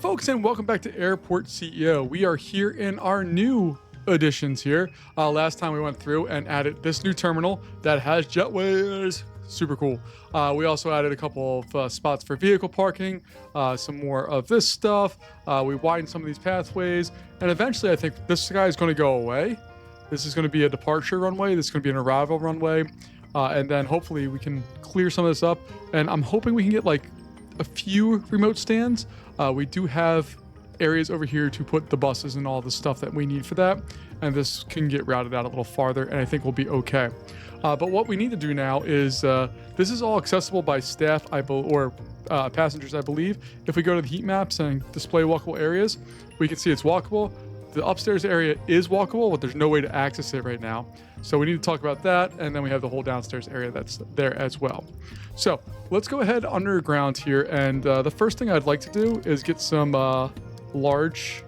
folks, and welcome back to Airport CEO. We are here in our new additions here. Last time we went through and added this new terminal that has jetways. Super cool. We also added a couple of spots for vehicle parking, some more of this stuff. We widened some of these pathways, and eventually I think this guy is going to go away. This is going to be a departure runway. This is going to be an arrival runway. And then hopefully we can clear some of this up. And I'm hoping we can get like a few remote stands. We do have areas over here to put the buses and all the stuff that we need for that. And this can get routed out a little farther, and I think we'll be okay. But what we need to do now is, this is all accessible by staff, or passengers, I believe. If we go to the heat maps and display walkable areas, we can see it's walkable. The upstairs area is walkable, but there's no way to access it right now. So we need to talk about that, and then we have the whole downstairs area that's there as well. So let's go ahead underground here, and the first thing I'd like to do is get some large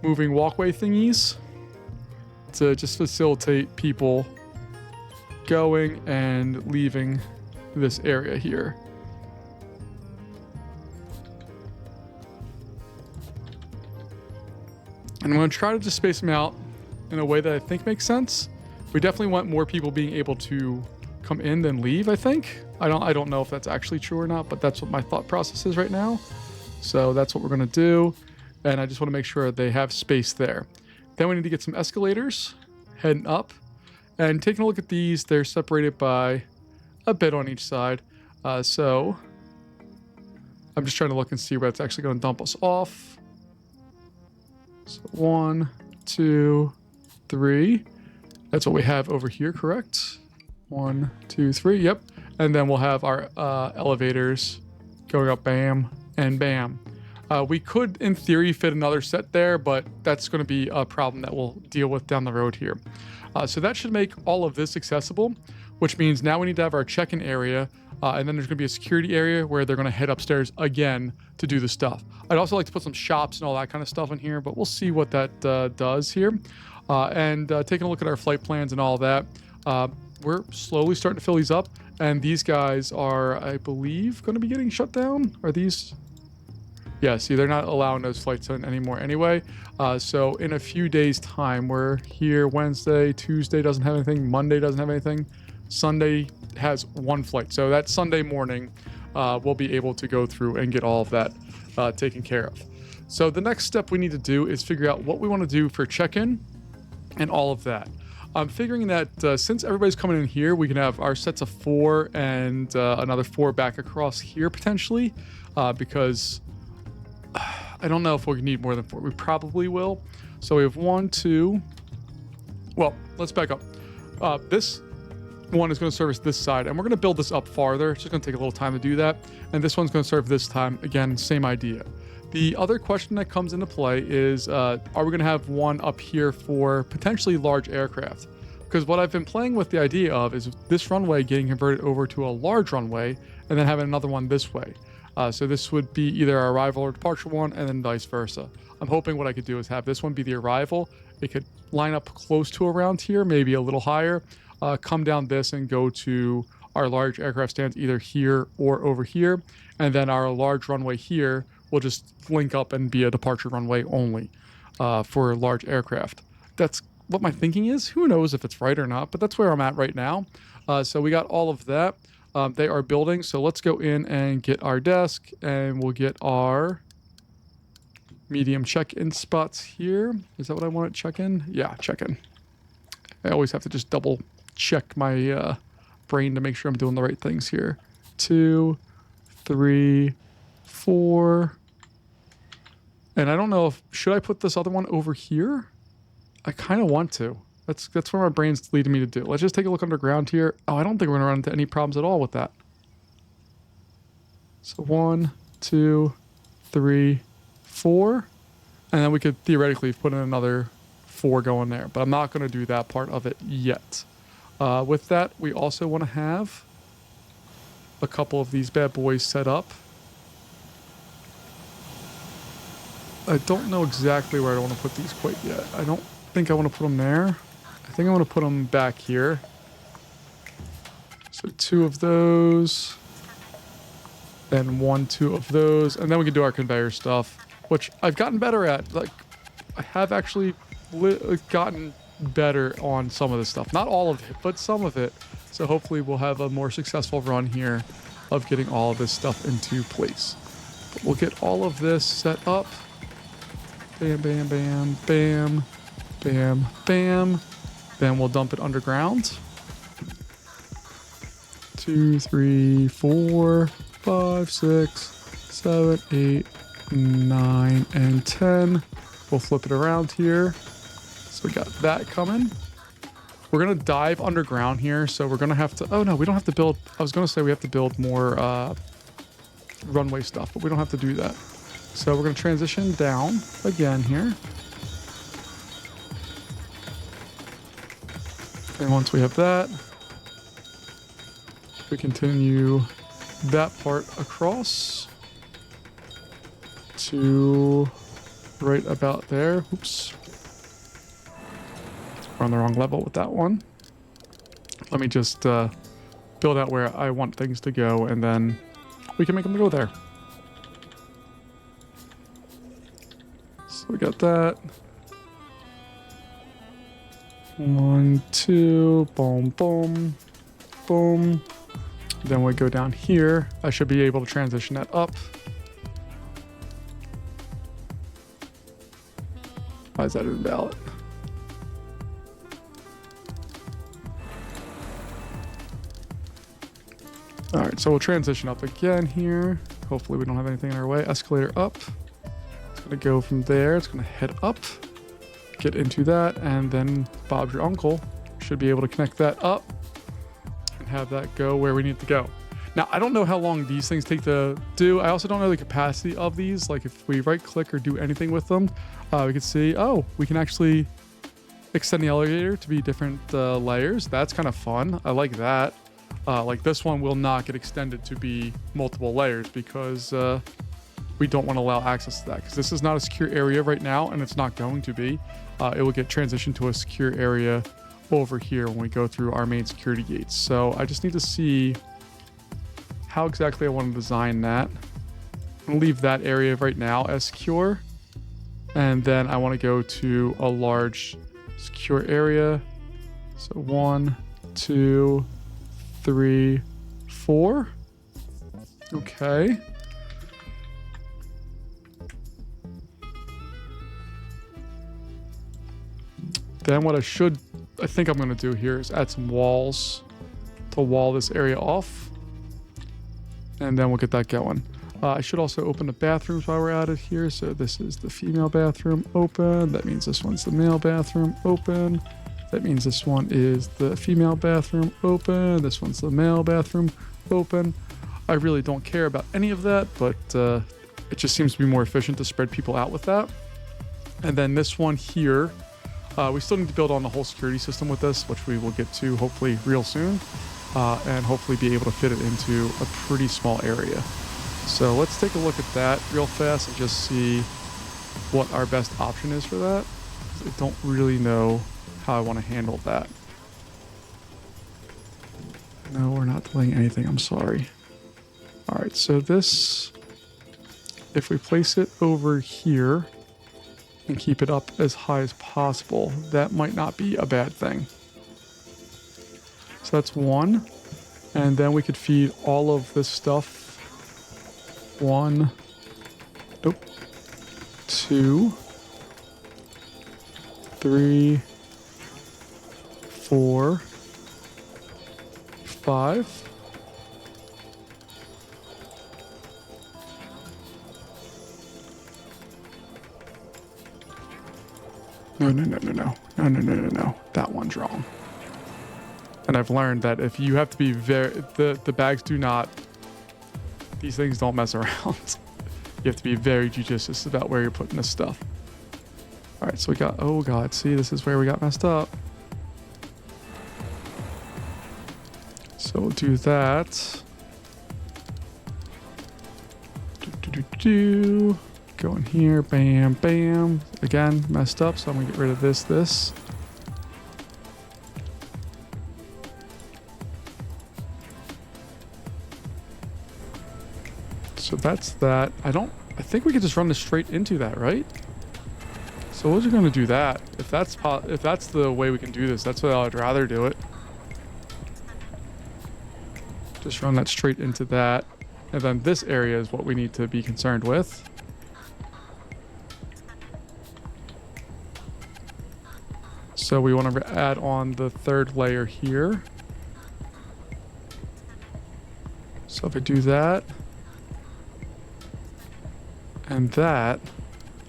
moving walkway thingies to just facilitate people going and leaving this area here. And I'm going to try to just space them out in a way that I think makes sense. We definitely want more people being able to come in than leave, I think. I don't know if that's actually true or not, but that's what my thought process is right now. So that's what we're going to do. And I just want to make sure they have space there. Then we need to get some escalators heading up. And taking a look at these, they're separated by a bit on each side. So I'm just trying to look and see where it's actually going to dump us off. So 1, 2, 3. That's what we have over here, correct? 1, 2, 3. Yep. And then we'll have our elevators going up, bam and bam. We could, in theory, fit another set there, but that's going to be a problem that we'll deal with down the road here. So that should make all of this accessible, which means now we need to have our check-in area, and then there's going to be a security area where they're going to head upstairs again to do the stuff. I'd also like to put some shops and all that kind of stuff in here, but we'll see what that does here. And taking a look at our flight plans and all of that, we're slowly starting to fill these up, and these guys are, I believe, going to be getting shut down. Are these? Yeah, see, they're not allowing those flights in anymore anyway. So in a few days' time, we're here Wednesday, Tuesday doesn't have anything, Monday doesn't have anything, Sunday has one flight. So that Sunday morning, we'll be able to go through and get all of that taken care of. So the next step we need to do is figure out what we want to do for check-in and all of that. I'm figuring that since everybody's coming in here, we can have our sets of 4 and another 4 back across here potentially, because I don't know if we need more than 4. We probably will. So we have 1, 2. Well, let's back up. This one is going to service this side, and we're going to build this up farther. It's just going to take a little time to do that. And this one's going to serve this time. Again, same idea. The other question that comes into play is, are we going to have one up here for potentially large aircraft? Because what I've been playing with the idea of is this runway getting converted over to a large runway and then having another one this way. So this would be either our arrival or departure one, and then vice versa. I'm hoping what I could do is have this one be the arrival. It could line up close to around here, maybe a little higher, come down this and go to our large aircraft stands either here or over here. And then our large runway here will just link up and be a departure runway only for large aircraft. That's what my thinking is. Who knows if it's right or not, but that's where I'm at right now. So we got all of that. They are building, so let's go in and get our desk, and we'll get our medium check-in spots here. Is that what I want to check in? Yeah, check-in. I always have to just double check my brain to make sure I'm doing the right things here. 2, 3, 4. And I don't know if, should I put this other one over here? I kind of want to. That's where my brain's leading me to do. Let's just take a look underground here. Oh, I don't think we're going to run into any problems at all with that. So 1, 2, 3, 4. And then we could theoretically put in another 4 going there. But I'm not going to do that part of it yet. With that, we also want to have a couple of these bad boys set up. I don't know exactly where I want to put these quite yet. I don't think I want to put them there. I think I want to put them back here. So 2 of those. And 1, 2 of those. And then we can do our conveyor stuff. which I've gotten better at. Like, I have actually gotten better on some of this stuff. Not all of it, but some of it. So hopefully we'll have a more successful run here of getting all of this stuff into place. But we'll get all of this set up. Bam, bam, bam, bam, bam, bam. Then we'll dump it underground. 2, 3, 4, 5, 6, 7, 8, 9, and 10. We'll flip it around here. So we got that coming. We're going to dive underground here. So we're going to have to... Oh, no, we don't have to build... I was going to say we have to build more runway stuff, but we don't have to do that. So we're going to transition down again here. And once we have that, we continue that part across to right about there. Oops. We're on the wrong level with that one. Let me just build out where I want things to go, and then we can make them go there. So we got that. 1, 2, boom, boom, boom. Then we go down here. I should be able to transition that up. Why is that invalid? All right, so we'll transition up again here. Hopefully we don't have anything in our way. Escalator up. It's gonna go from there. It's gonna head up, get into that, and then Bob's your uncle should be able to connect that up and have that go where we need to go. Now, I don't know how long these things take to do. I also don't know the capacity of these. Like if we right click or do anything with them, we can see, oh, we can actually extend the elevator to be different layers. That's kind of fun. I like that. Like this one will not get extended to be multiple layers because we don't want to allow access to that, because this is not a secure area right now, and it's not going to be. It will get transitioned to a secure area over here when we go through our main security gates. So I just need to see how exactly I want to design that. I'm going to leave that area right now as secure, and then I want to go to a large secure area. So 1, 2, 3, 4. Okay. Then what I think I'm going to do here is add some walls to wall this area off. And then we'll get that going. I should also open the bathrooms while we're at it here. So this is the female bathroom open. That means this one's the male bathroom open. That means this one is the female bathroom open. This one's the male bathroom open. I really don't care about any of that, but it just seems to be more efficient to spread people out with that. And then this one here, we still need to build on the whole security system with this, which we will get to hopefully real soon, and hopefully be able to fit it into a pretty small area. So let's take a look at that real fast and just see what our best option is for that. I don't really know how I want to handle that. No, we're not delaying anything. I'm sorry. All right, so this, if we place it over here and keep it up as high as possible, that might not be a bad thing. So that's one. And then we could feed all of this stuff. 1, 2, 3, 4, 5. No. That one's wrong. And I've learned that if you have to be the bags do not, these things don't mess around. You have to be very judicious about where you're putting this stuff. All right, so we got, oh God, see, this is where we got messed up. So we'll do that. Go in here, bam, bam. Again, messed up, so I'm gonna get rid of this. So that's that. I don't I think we could just run this straight into that, right? So we're just gonna do that. If that's the way we can do this, that's what I'd rather do it. Just run that straight into that. And then this area is what we need to be concerned with. So we want to add on the third layer here. So if I do that and that,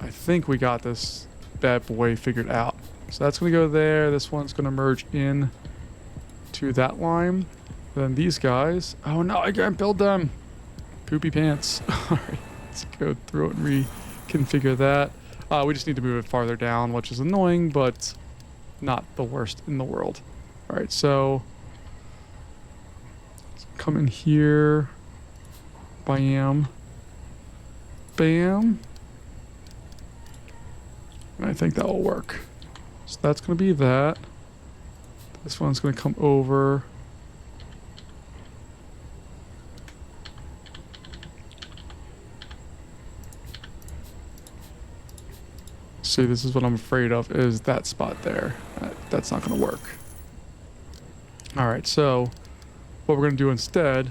I think we got this bad boy figured out. So that's going to go there. This one's going to merge in to that line. Then these guys. Oh no, I can't build them. Poopy pants. All right, let's go through it and reconfigure that. We just need to move it farther down, which is annoying, but not the worst in the world. All right, so let's come in here. Bam. Bam. And I think that will work. So that's going to be that. This one's going to come over. See, this is what I'm afraid of, is that spot there. That's not going to work. All right, so what we're going to do instead,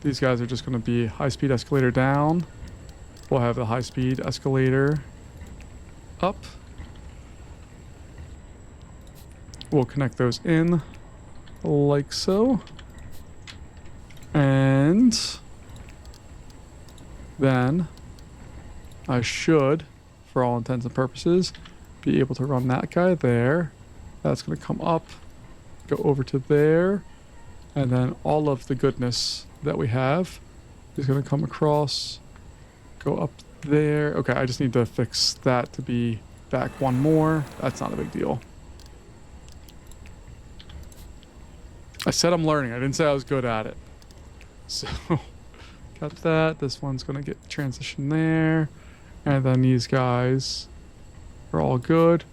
these guys are just going to be high-speed escalator down. We'll have the high-speed escalator up. We'll connect those in like so. And then I should, for all intents and purposes, be able to run that guy there. That's going to come up, go over to there, and then all of the goodness that we have is going to come across, go up there. Okay, I just need to fix that to be back one more. That's not a big deal. I said I'm learning. I didn't say I was good at it. So, got that. This one's going to get transition there. And then these guys are all good.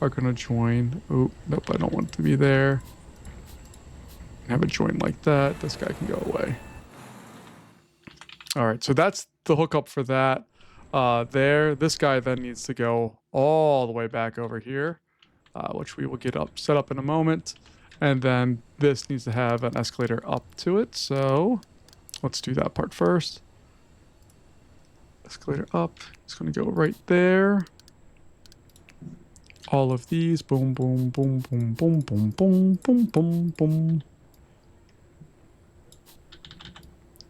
Are going to join. Oh, nope, I don't want it to be there. Have it join like that. This guy can go away. All right, so that's the hookup for that. There, this guy then needs to go all the way back over here, which we will get set up in a moment. And then this needs to have an escalator up to it. So let's do that part first. Escalator up. It's going to go right there. All of these. Boom, boom, boom, boom, boom, boom, boom, boom, boom, boom.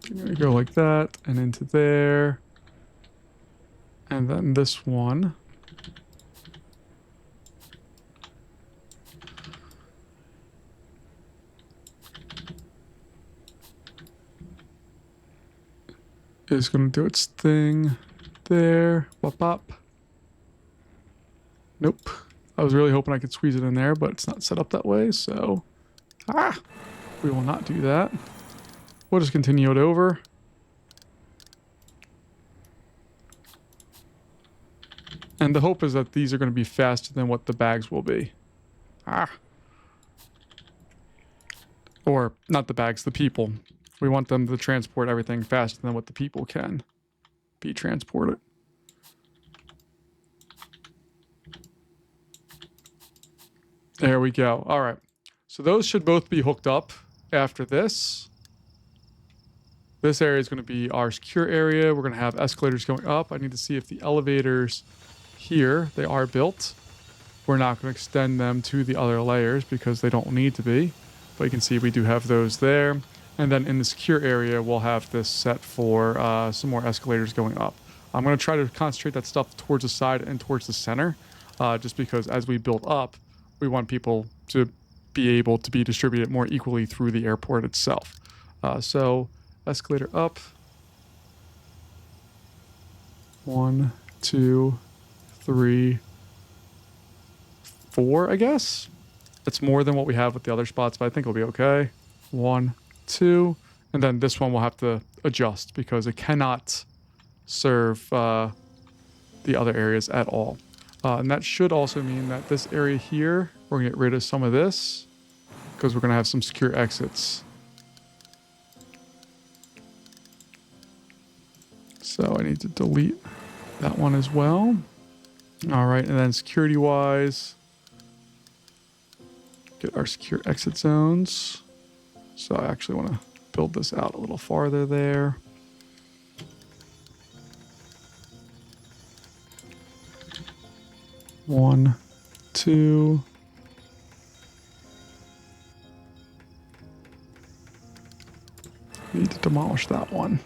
I'm going to go like that and into there. And then this one. Is going to do its thing there. Wop, wop. Nope. I was really hoping I could squeeze it in there, but it's not set up that way, so... we will not do that. We'll just continue it over. And the hope is that these are going to be faster than what the bags will be. Or, not the bags, the people. We want them to transport everything faster than what the people can be transported. There we go. All right. So those should both be hooked up after this. This area is going to be our secure area. We're going to have escalators going up. I need to see if the elevators here, they are built. We're not going to extend them to the other layers because they don't need to be. But you can see we do have those there. And then in the secure area, we'll have this set for some more escalators going up. I'm going to try to concentrate that stuff towards the side and towards the center, just because as we build up, we want people to be able to be distributed more equally through the airport itself. So escalator up. 1, 2, 3, 4, I guess. It's more than what we have with the other spots, but I think it'll be okay. 1, 2, and then this one will have to adjust because it cannot serve the other areas at all. And that should also mean that this area here, we're gonna get rid of some of this because we're gonna have some secure exits. So I need to delete that one as well. All right, and then security-wise, get our secure exit zones. So I actually want to build this out a little farther there. One, two. Need to demolish that one.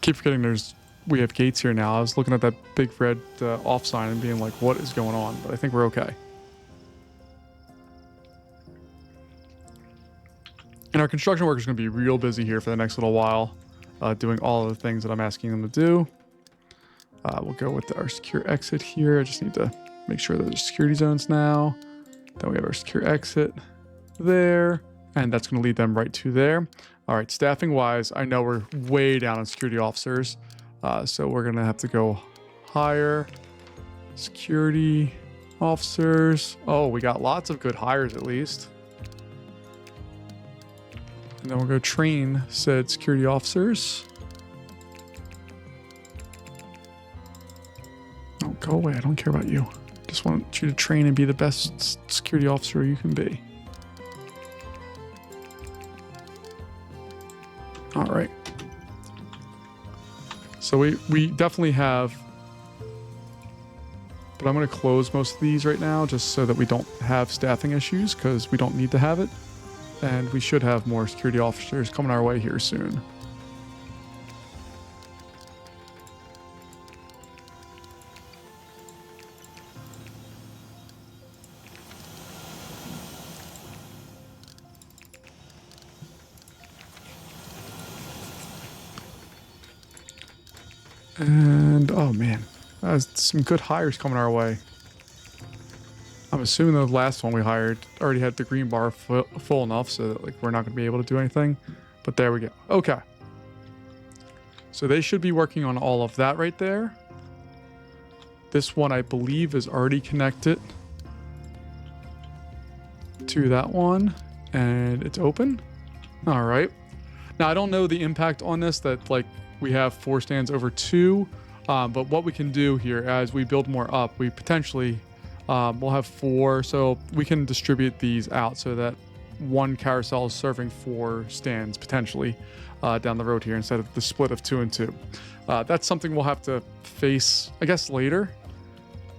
Keep forgetting we have gates here now. I was looking at that big red off sign and being like, what is going on? But I think we're okay. And our construction workers are going to be real busy here for the next little while, doing all of the things that I'm asking them to do. We'll go with our secure exit here. I just need to make sure there's security zones now. Then we have our secure exit there, and that's going to lead them right to there. All right, staffing wise, I know we're way down on security officers. So we're going to have to go higher. Security officers. Oh, we got lots of good hires at least. And then we'll go train said security officers. Oh, go away. I don't care about you. Just want you to train and be the best security officer you can be. All right. So we definitely have, but I'm going to close most of these right now just so that we don't have staffing issues because we don't need to have it. And we should have more security officers coming our way here soon. And, oh man, some good hires coming our way. I'm assuming the last one we hired already had the green bar full enough so that like we're not going to be able to do anything. But there we go. Okay. So they should be working on all of that right there. This one I believe is already connected to that one. And it's open. All right. Now I don't know the impact on this that like we have 4 stands over 2. But what we can do here as we build more up, we potentially... we'll have 4, so we can distribute these out so that one carousel is serving 4 stands potentially down the road here instead of the split of 2 and 2. That's something we'll have to face, I guess, later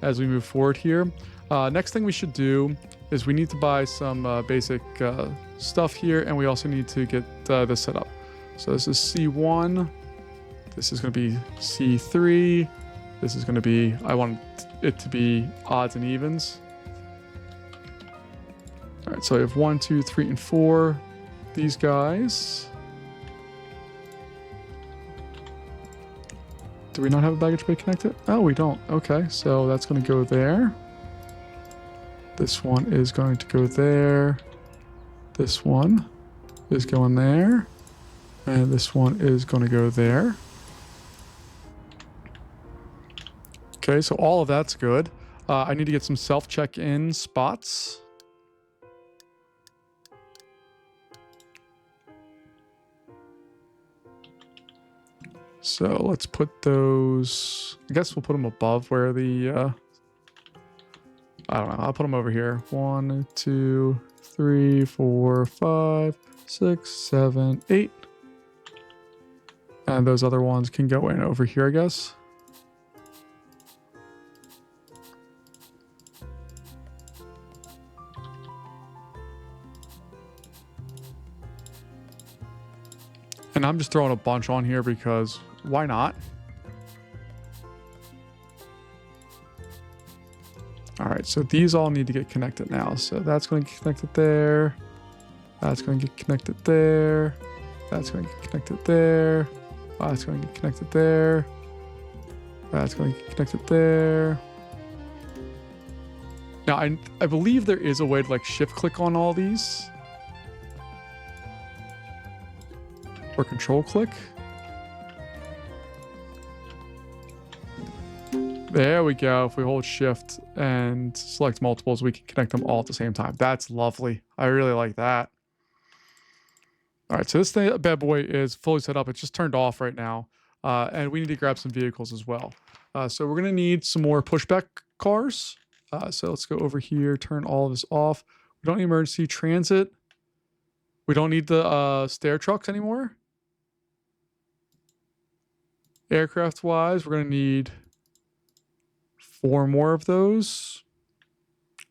as we move forward here. Next thing we should do is we need to buy some basic stuff here, and we also need to get this set up. So this is C1. This is going to be C3. This is going to be, I want it to be odds and evens. All right, so I have 1, 2, 3, and 4. These guys. Do we not have a baggage bay connected? Oh, we don't. Okay, so that's going to go there. This one is going to go there. This one is going there. And this one is going to go there. Okay, so all of that's good. I need to get some self-check-in spots. So let's put those... I guess we'll put them above where the... I don't know. I'll put them over here. 1, 2, 3, 4, 5, 6, 7, 8. And those other ones can go in over here, I guess. And I'm just throwing a bunch on here because why not? All right, so these all need to get connected now. So that's going to get connected there. That's going to get connected there. That's going to get connected there. That's going to get connected there. That's going to get connected there. Now, I believe there is a way to like shift click on all these. Or control click. There we go. If we hold shift and select multiples, we can connect them all at the same time. That's lovely. I really like that. All right, so this thing, bad boy is fully set up. It's just turned off right now. And we need to grab some vehicles as well. So we're going to need some more pushback cars. So let's go over here, turn all of this off. We don't need emergency transit. We don't need the stair trucks anymore. Aircraft wise, we're going to need 4 more of those.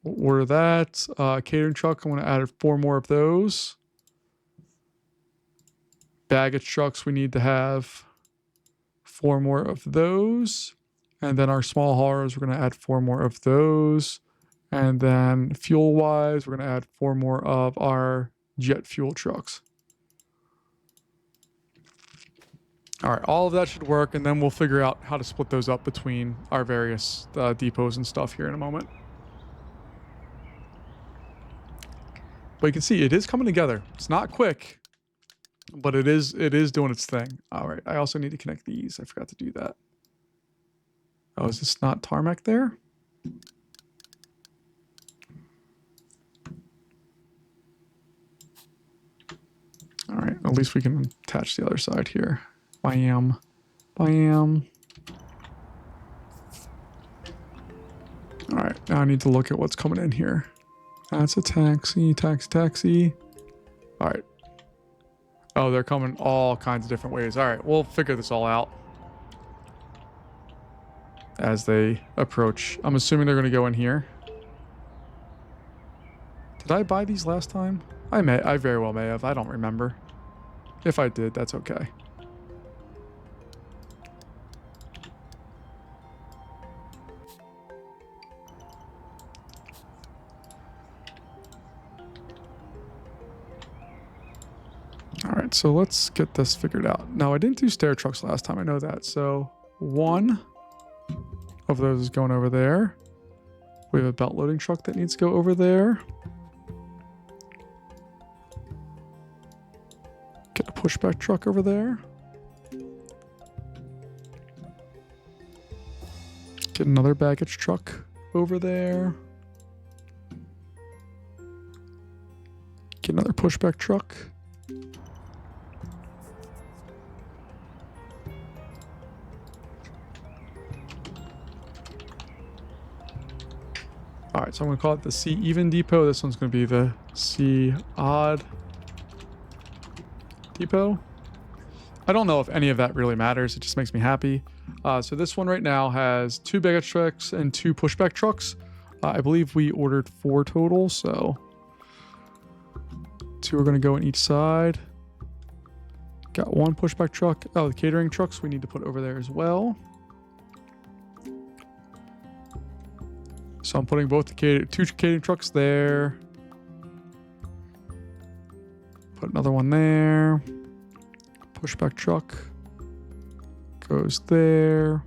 We'll order that. Catering truck, I'm going to add 4 more of those. Baggage trucks, we need to have 4 more of those. And then our small haulers, we're going to add 4 more of those. And then fuel wise, we're going to add 4 more of our jet fuel trucks. All right, all of that should work, and then we'll figure out how to split those up between our various depots and stuff here in a moment. But you can see it is coming together. It's not quick, but it is doing its thing. All right, I also need to connect these. I forgot to do that. Oh, is this not tarmac there? All right, at least we can attach the other side here. Bam. Bam. All right, now I need to look at what's coming in here. That's a taxi, taxi. All right. Oh, they're coming all kinds of different ways. All right, we'll figure this all out as they approach. I'm assuming they're going to go in here. Did I buy these last time? I very well may have. I don't remember. If I did, that's okay. All right, so let's get this figured out. Now, I didn't do stair trucks last time. I know that. So 1 of those is going over there. We have a belt loading truck that needs to go over there. Get a pushback truck over there. Get another baggage truck over there. Get another pushback truck. All right, so I'm going to call it the C even depot. This one's going to be the C odd depot. I don't know if any of that really matters. It just makes me happy. So this one right now has 2 baggage trucks and 2 pushback trucks. I believe we ordered 4 total, so 2 are going to go in each side. Got 1 pushback truck. Oh, the catering trucks we need to put over there as well. So I'm putting both the 2 catering trucks there. Put another one there. Pushback truck goes there.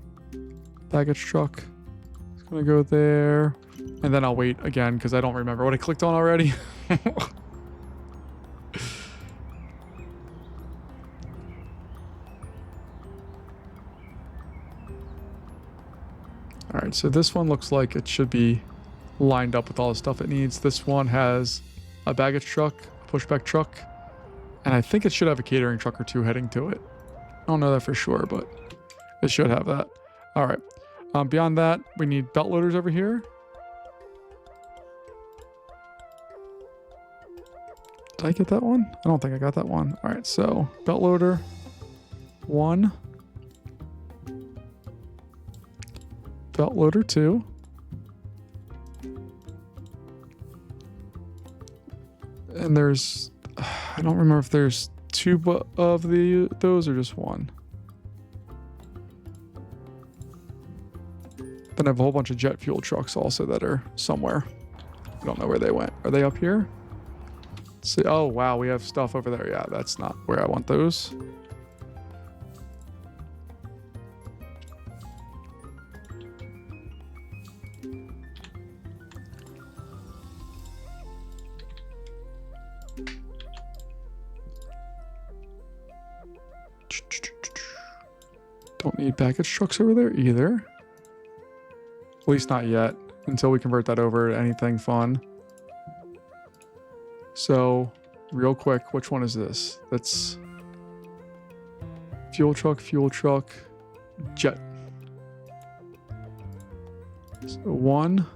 Baggage truck is going to go there. And then I'll wait again because I don't remember what I clicked on already. All right, so this one looks like it should be lined up with all the stuff it needs. This one has a baggage truck, pushback truck, and I think it should have a catering truck or 2 heading to it. I don't know that for sure, but it should have that. All right. Beyond that, we need belt loaders over here. Did I get that one? I don't think I got that one. All right, so belt loader 1. Belt loader 2. And there's, I don't remember if there's 2 of those or just 1. Then I have a whole bunch of jet fuel trucks also that are somewhere. I don't know where they went. Are they up here? Let's see. Oh, wow. We have stuff over there. Yeah, that's not where I want those. Don't need baggage trucks over there either. At least not yet, until we convert that over to anything fun. So, real quick, which one is this? That's fuel truck, jet. So 1.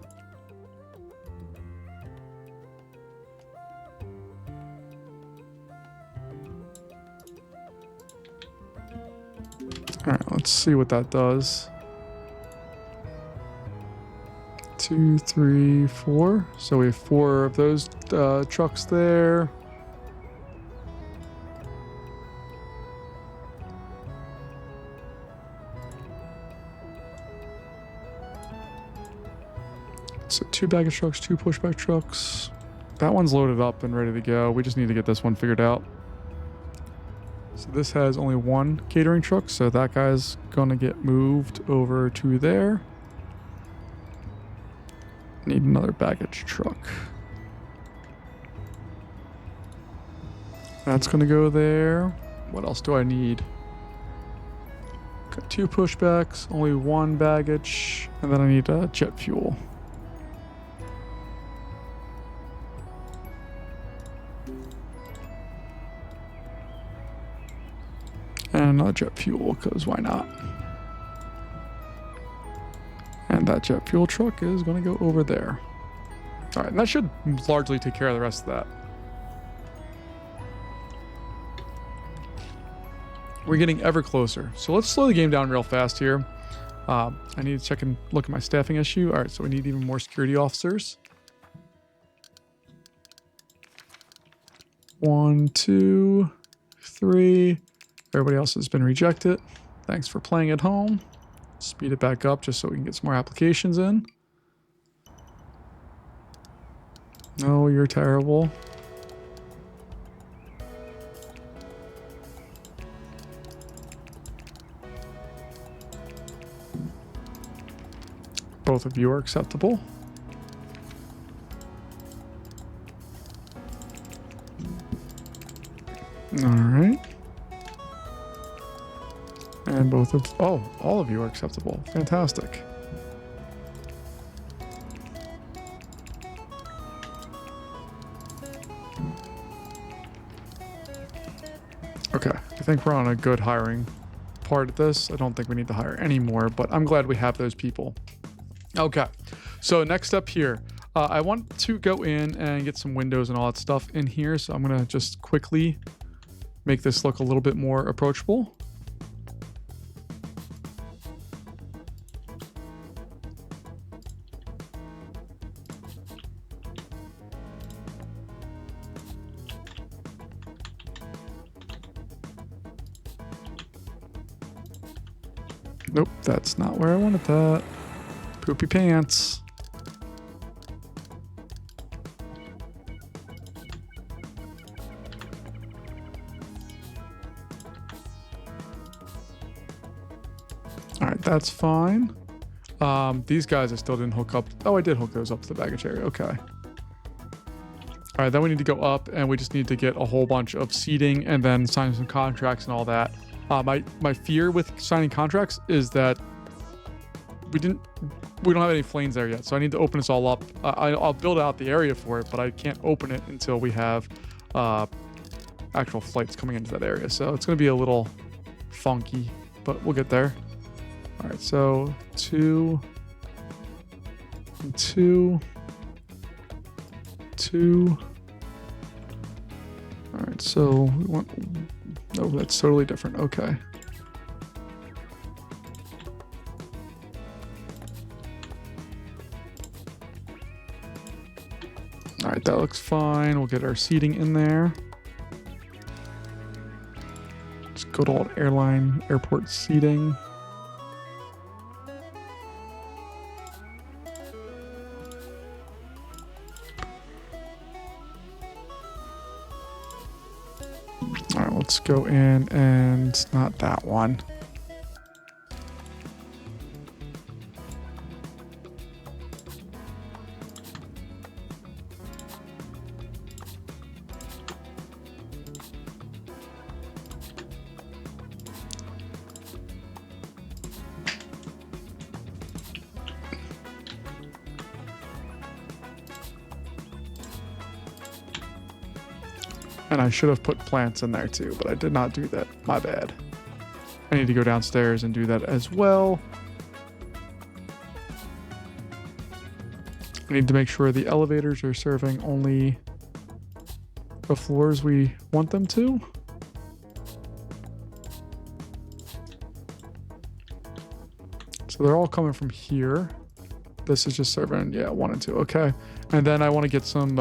All right, let's see what that does. 2, 3, 4. So we have 4 of those trucks there. So 2 baggage trucks, 2 pushback trucks. That one's loaded up and ready to go. We just need to get this one figured out. So this has only 1 catering truck, so that guy's gonna get moved over to there. Need another baggage truck. That's gonna go there. What else do I need? Got 2 pushbacks, only 1 baggage, and then I need jet fuel. And another jet fuel, because why not? And that jet fuel truck is going to go over there. All right, and that should largely take care of the rest of that. We're getting ever closer. So let's slow the game down real fast here. I need to check and look at my staffing issue. All right, so we need even more security officers. 1, 2, 3. Everybody else has been rejected. Thanks for playing at home. Speed it back up just so we can get some more applications in. No, you're terrible. Both of you are acceptable. All right. And both of, oh, all of you are acceptable. Fantastic. Okay, I think we're on a good hiring part of this. I don't think we need to hire any more, but I'm glad we have those people. Okay, so next step here. I want to go in and get some windows and all that stuff in here. So I'm going to just quickly make this look a little bit more approachable. Nope, that's not where I wanted that. Poopy pants. All right, that's fine. These guys I still didn't hook up. Oh, I did hook those up to the baggage area. Okay. All right, then we need to go up and we just need to get a whole bunch of seating and then sign some contracts and all that. My fear with signing contracts is that we don't have any planes there yet, so I need to open this all up. I'll build out the area for it, but I can't open it until we have actual flights coming into that area. So it's going to be a little funky, but we'll get there. All right, so 2 and 2, 2. All right, so we want. Oh, that's totally different. Okay. All right, that looks fine. We'll get our seating in there. Just good old airport seating. All right, let's go in and not that one. And I should have put plants in there too, but I did not do that. My bad. I need to go downstairs and do that as well. I need to make sure the elevators are serving only the floors we want them to. So they're all coming from here. This is just serving, yeah, 1 and 2. Okay. And then I want to get some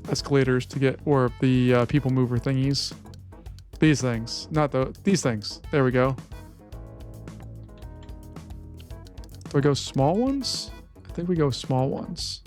escalators to get, or the people mover thingies. These things, not these things. There we go. Do I go small ones? I think we go small ones.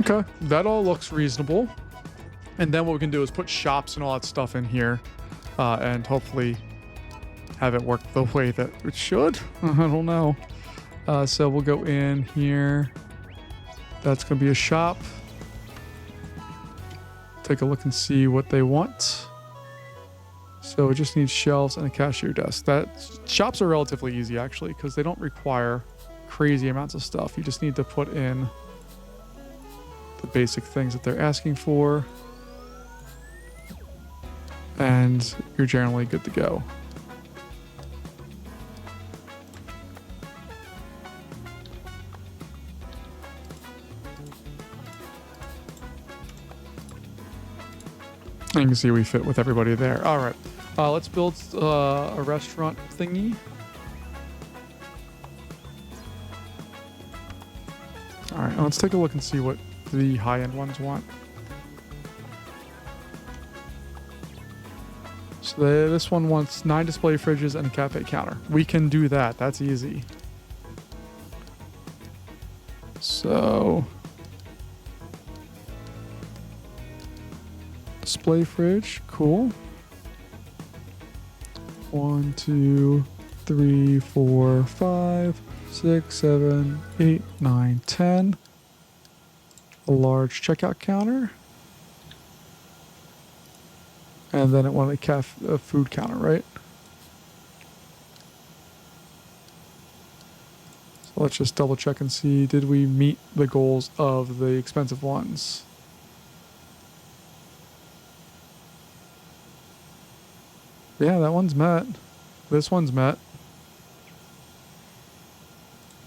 Okay, that all looks reasonable. And then what we can do is put shops and all that stuff in here and hopefully have it work the way that it should. I don't know. So we'll go in here. That's going to be a shop. Take a look and see what they want. So it just needs shelves and a cashier desk. Shops are relatively easy actually because they don't require crazy amounts of stuff. You just need to put in the basic things that they're asking for, and you're generally good to go. And you can see we fit with everybody there. All right, let's build a restaurant thingy. All right, let's take a look and see what the high-end ones want. So this one wants 9 display fridges and a cafe counter. We can do that. That's easy. So display fridge, cool. 1, 2, 3, 4, 5, 6, 7, 8, 9, 10. A large checkout counter. And then it wanted a food counter, right? So let's just double check and see, did we meet the goals of the expensive ones? Yeah, that one's met. This one's met.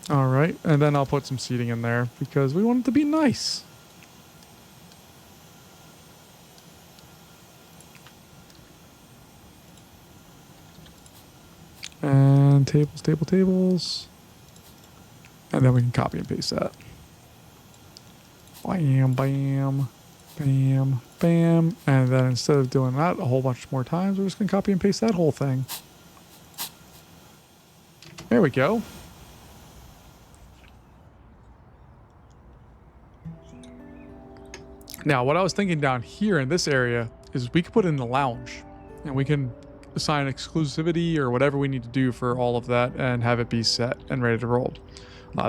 All right, and then I'll put some seating in there because we want it to be nice. And tables. And then we can copy and paste that. Bam, bam, bam, bam. And then instead of doing that a whole bunch more times, we're just going to copy and paste that whole thing. There we go. Now, what I was thinking down here in this area is we could put in the lounge and we can assign exclusivity or whatever we need to do for all of that and have it be set and ready to roll.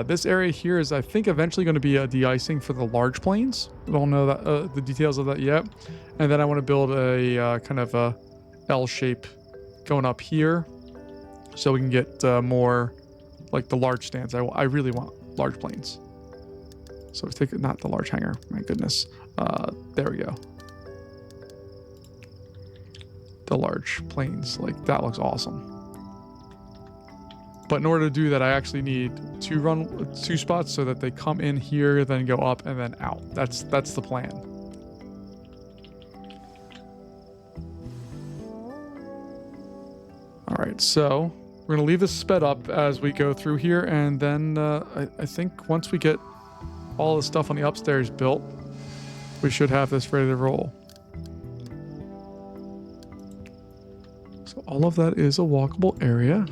This area here is, I think, eventually going to be a de-icing for the large planes. I don't know that, the details of that yet. And then I want to build a kind of a L shape going up here so we can get more like the large stands. I really want large planes. So we take it, not the large hangar. My goodness. There we go. The large planes, like that looks awesome. But in order to do that, I actually need two spots so that they come in here, then go up and then out. That's the plan. All right, so we're gonna leave this sped up as we go through here, and then I think once we get all the stuff on the upstairs built, we should have this ready to roll. So all of that is a walkable area.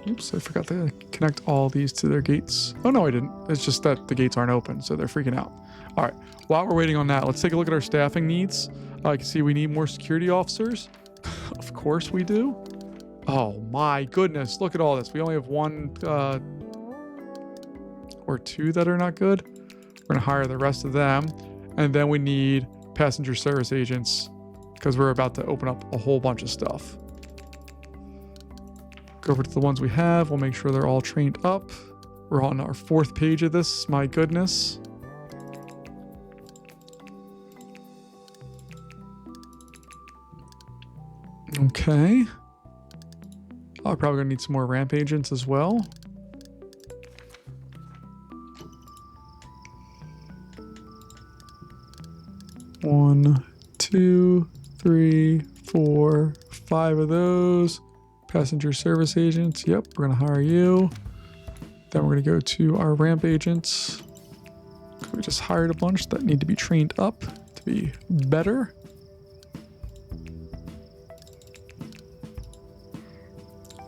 Oops, I forgot to connect all these to their gates. Oh, no, I didn't. It's just that the gates aren't open, so they're freaking out. All right, while we're waiting on that, let's take a look at our staffing needs. I can see we need more security officers. Of course we do. Oh my goodness, look at all this. We only have one or 2 that are not good. We're gonna hire the rest of them. And then we need passenger service agents because we're about to open up a whole bunch of stuff. Go over to the ones we have. We'll make sure they're all trained up. We're on our 4th page of this. My goodness. Okay. I'm probably gonna need some more ramp agents as well. One, 2, 3, 4, 5 of those. Passenger service agents. Yep, we're gonna hire you. Then we're gonna go to our ramp agents. We just hired a bunch that need to be trained up to be better.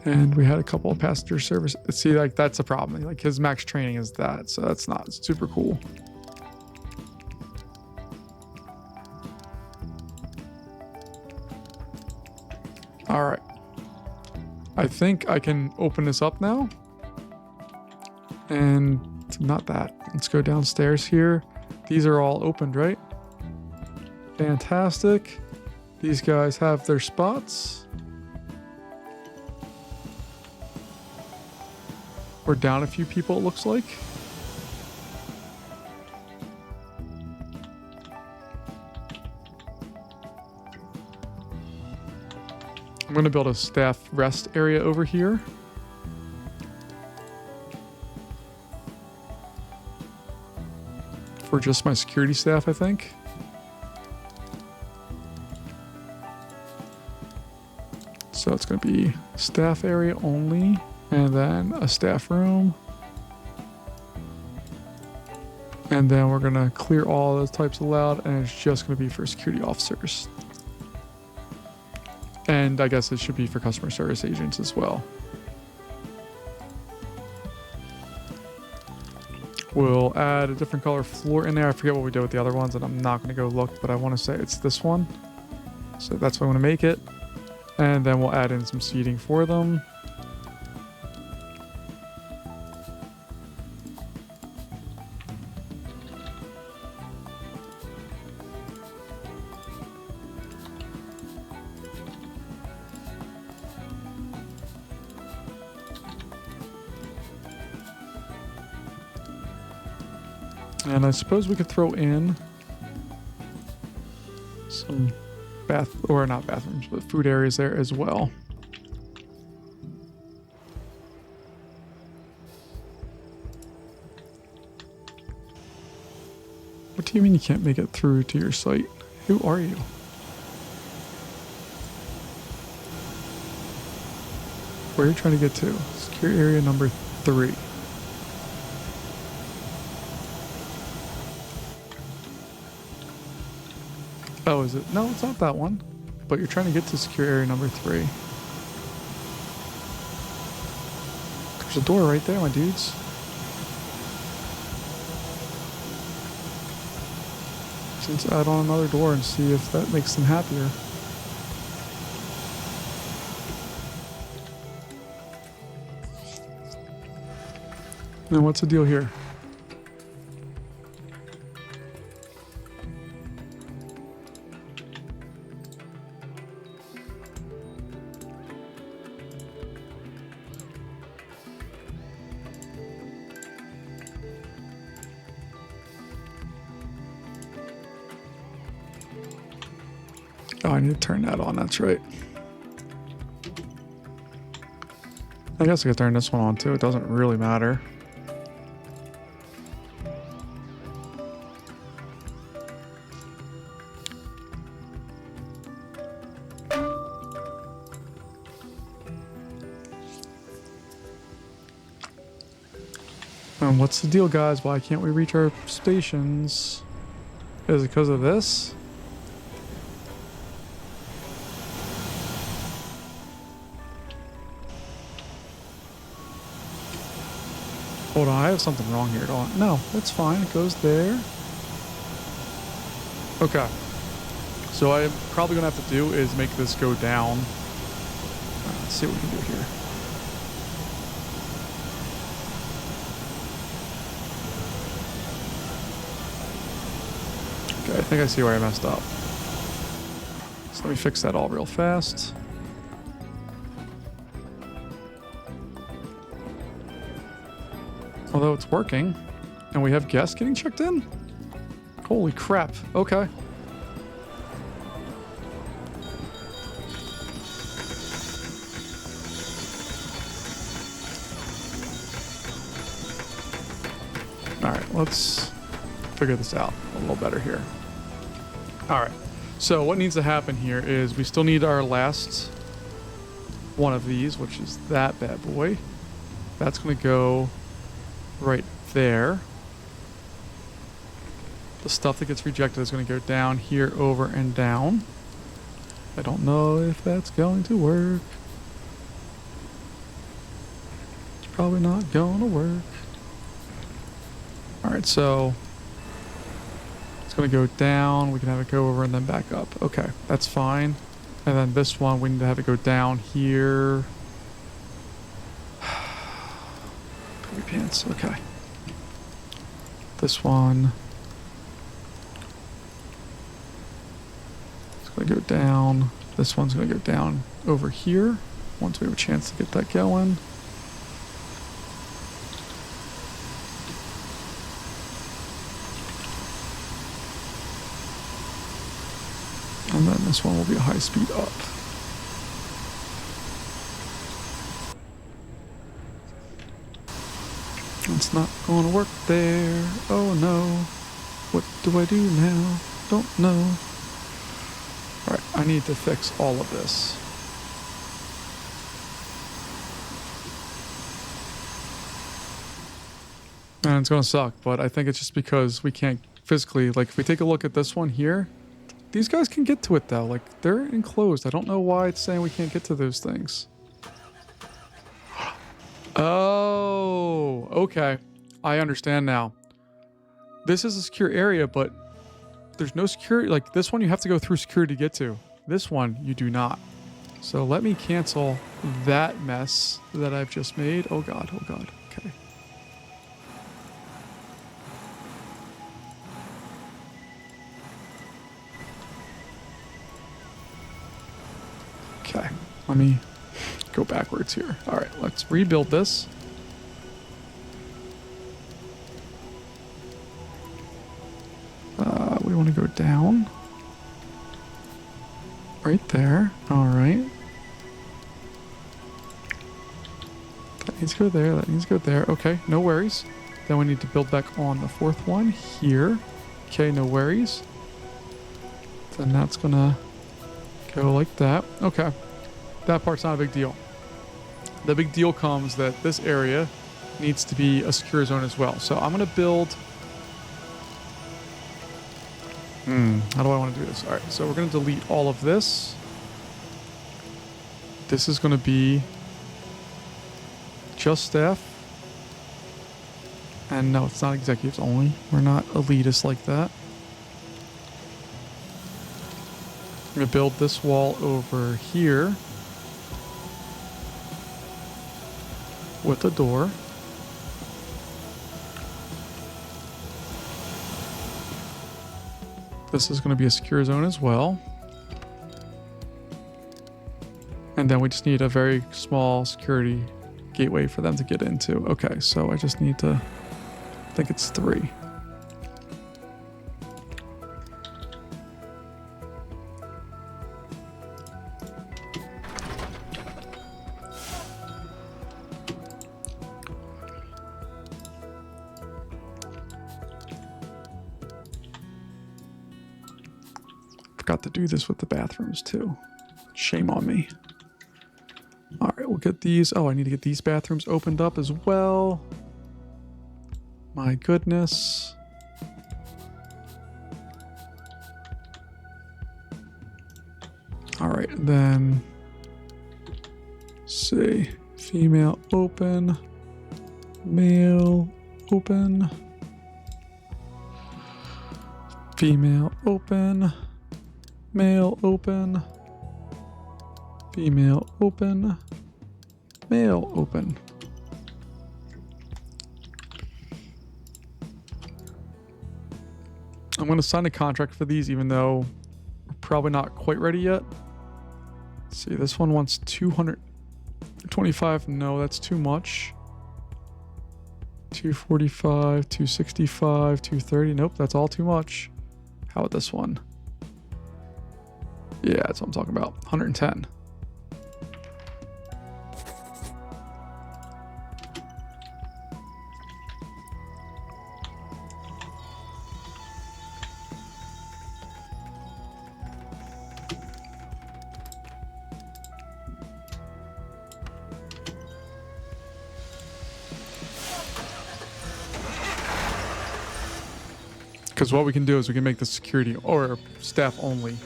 And we had a couple of passenger service. See, like that's a problem. Like his max training is that, so that's not super cool. All right. I think I can open this up now. And not that. Let's go downstairs here. These are all opened, right? Fantastic. These guys have their spots. We're down a few people, it looks like. I'm going to build a staff rest area over here. For just my security staff, I think. So it's going to be staff area only, and then a staff room. And then we're going to clear all those types allowed, and it's just going to be for security officers. And I guess it should be for customer service agents as well. We'll add a different color floor in there. I forget what we did with the other ones, and I'm not going to go look, but I want to say it's this one. So that's what I want to make it. And then we'll add in some seating for them. And I suppose we could throw in some not bathrooms, but food areas there as well. What do you mean you can't make it through to your site? Who are you? Where are you trying to get to? Secure area number 3. Oh, is it? No, it's not that one. But you're trying to get to secure area number 3. There's a door right there, my dudes. Let's add on another door and see if that makes them happier. Now, what's the deal here? Oh, I need to turn that on, that's right. I guess I could turn this one on too, it doesn't really matter. What's the deal, guys? Why can't we reach our stations? Is it because of this? Hold on, I have something wrong here. No, that's fine. It goes there. Okay. So what I'm probably going to have to do is make this go down. Let's see what we can do here. Okay, I think I see where I messed up. So let me fix that all real fast. Although it's working, and we have guests getting checked in? Holy crap, okay. Alright, let's figure this out a little better here. Alright, so what needs to happen here is we still need our last one of these, which is that bad boy. That's going to go right there. The stuff that gets rejected is going to go down here, over, and down. I don't know if that's going to work. It's probably not going to work. Alright, so it's going to go down. We can have it go over and then back up. Okay, that's fine. And then this one, we need to have it go down here. Poopy pants, okay. This one. It's going to go down. This one's going to go down over here once we have a chance to get that going. And then this one will be a high speed up. It's not going to work there. Oh no. What do I do now? Don't know. Alright, I need to fix all of this. And it's going to suck, but I think it's just because we can't physically, like if we take a look at this one here, these guys can get to it though, like they're enclosed. I don't know why it's saying we can't get to those things. Oh, okay. I understand now. This is a secure area, but there's no security. Like this one you have to go through security to get to. This one you do not. So let me cancel that mess that I've just made. Oh god, oh god. Okay. Okay, let me go backwards here. All right, let's rebuild this. We want to go down. Right there. All right. That needs to go there. That needs to go there. Okay, no worries. Then we need to build back on the fourth one here. Okay, no worries. Then that's going to go like that. Okay. That part's not a big deal. The big deal comes that this area needs to be a secure zone as well. So I'm going to build... how do I want to do this? All right, so we're going to delete all of this. This is going to be just staff. And no, it's not executives only. We're not elitist like that. I'm going to build this wall over here with a door. This is going to be a secure zone as well. And then we just need a very small security gateway for them to get into. Okay, so I just need to, I think it's 3. Forgot to do this with the bathrooms too. Shame on me. All right, we'll get these. Oh, I need to get these bathrooms opened up as well. My goodness. All right, then. Let's see. Female open. Male open. Female open. Male open. Female open. Male open. I'm going to sign a contract for these, even though we're probably not quite ready yet. Let's see, this one wants 225. No, that's too much. 245, 265, 230. Nope, that's all too much. How about this one? Yeah, that's what I'm talking about. 110. Because what we can do is we can make the security or staff only.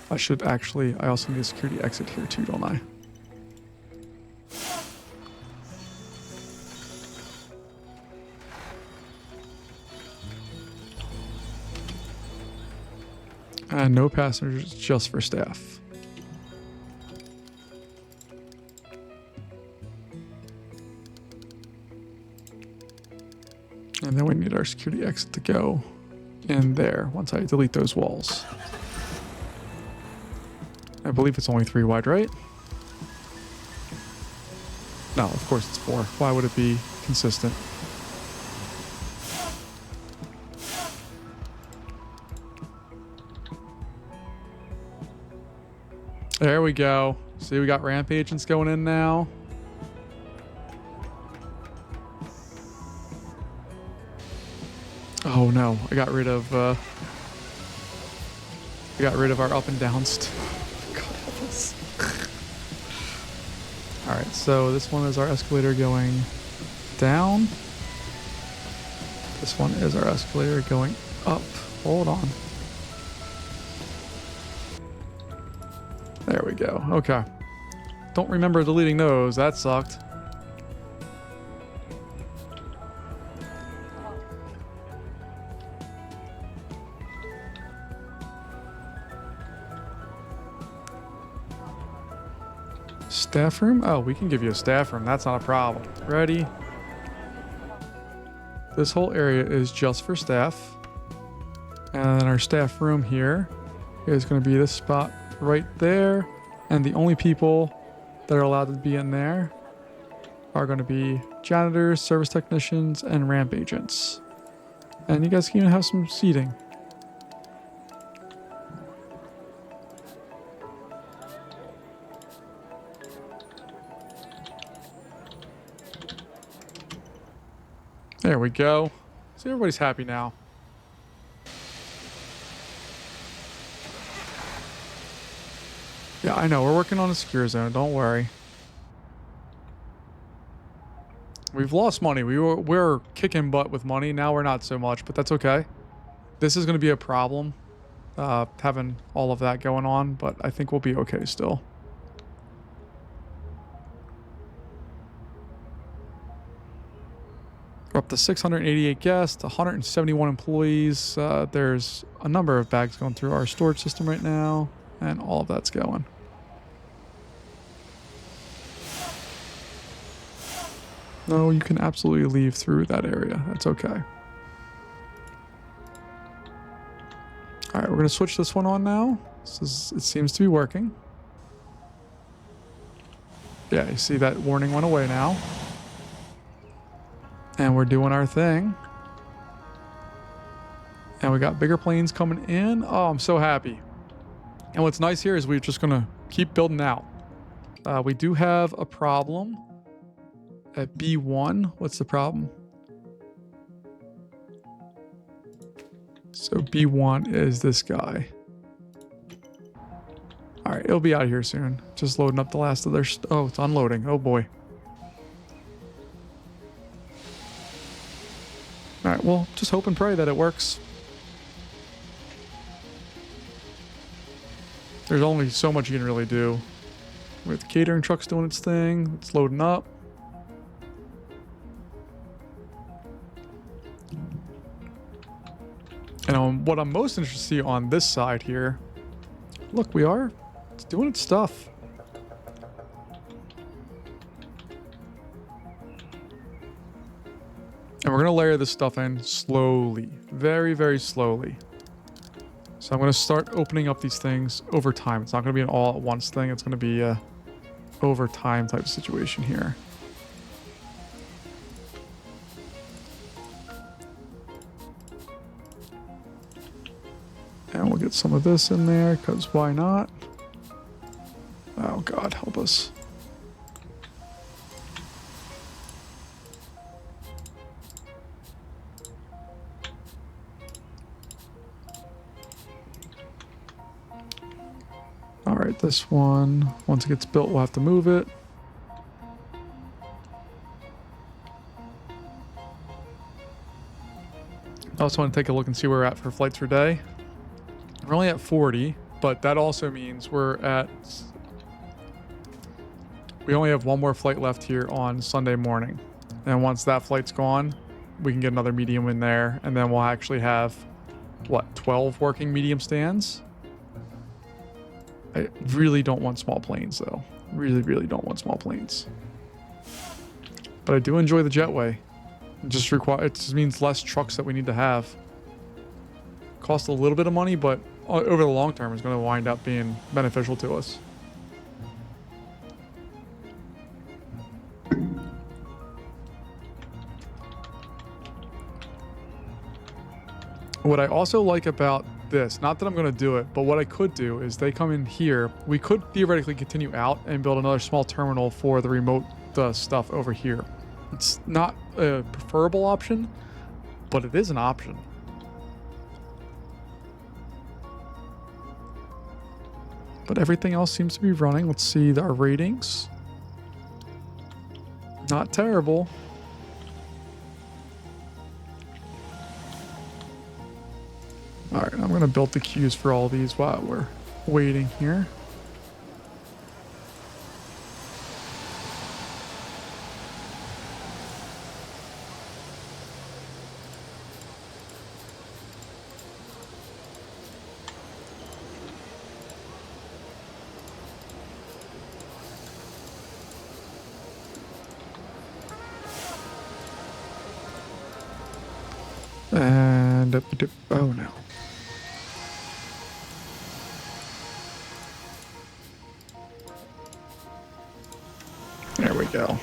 I also need a security exit here too, don't I? And no passengers, just for staff. And then we need our security exit to go in there once I delete those walls. I believe it's only 3 wide, right? No, of course it's 4. Why would it be consistent? There we go. See, we got ramp agents going in now. Oh no, I got rid of our up and downs. God help us. All right, so this one is our escalator going down. This one is our escalator going up. Hold on. There we go. Okay. Don't remember deleting those. That sucked. Staff room? Oh, we can give you a staff room. That's not a problem. Ready? This whole area is just for staff. And then our staff room here is going to be this spot right there. And the only people that are allowed to be in there are going to be janitors, service technicians, and ramp agents. And you guys can even have some seating. There we go. See, everybody's happy now. Yeah, I know. We're working on a secure zone. Don't worry. We've lost money. We're kicking butt with money. Now we're not so much, but that's okay. This is going to be a problem, having all of that going on, but I think we'll be okay still. We're up to 688 guests, 171 employees. There's a number of bags going through our storage system right now, and all of that's going. No, you can absolutely leave through that area. That's okay. All right, we're going to switch this one on now. It seems to be working. Yeah, you see that warning went away now. And we're doing our thing. And we got bigger planes coming in. Oh, I'm so happy. And what's nice here is we're just going to keep building out. We do have a problem at B1. What's the problem? So B1 is this guy. All right, it'll be out of here soon. Just loading up the last of their... Oh, it's unloading. Oh, boy. All right, well, just hope and pray that it works. There's only so much you can really do. With the catering trucks doing its thing, it's loading up. And what I'm most interested to see on this side here, look, it's doing its stuff. And we're going to layer this stuff in slowly, very, very slowly. So I'm going to start opening up these things over time. It's not going to be an all at once thing. It's going to be a over time type of situation here. And we'll get some of this in there, because why not? Oh God, help us. All right, this one, once it gets built, we'll have to move it. I also want to take a look and see where we're at for flights per day. We're only at 40, but that also means we only have one more flight left here on Sunday morning. And once that flight's gone, we can get another medium in there, and then we'll actually have, what, 12 working medium stands? I really don't want small planes, though. Really, really don't want small planes. But I do enjoy the jetway. It just means less trucks that we need to have. Cost a little bit of money, but over the long term, it's going to wind up being beneficial to us. What I also like about this, not that I'm going to do it, but what I could do is they come in here. We could theoretically continue out and build another small terminal for the remote stuff over here. It's not a preferable option, but it is an option. But everything else seems to be running. Let's see our ratings. Not terrible. All right, I'm going to build the queues for all these while we're waiting here. And oh no. There we go.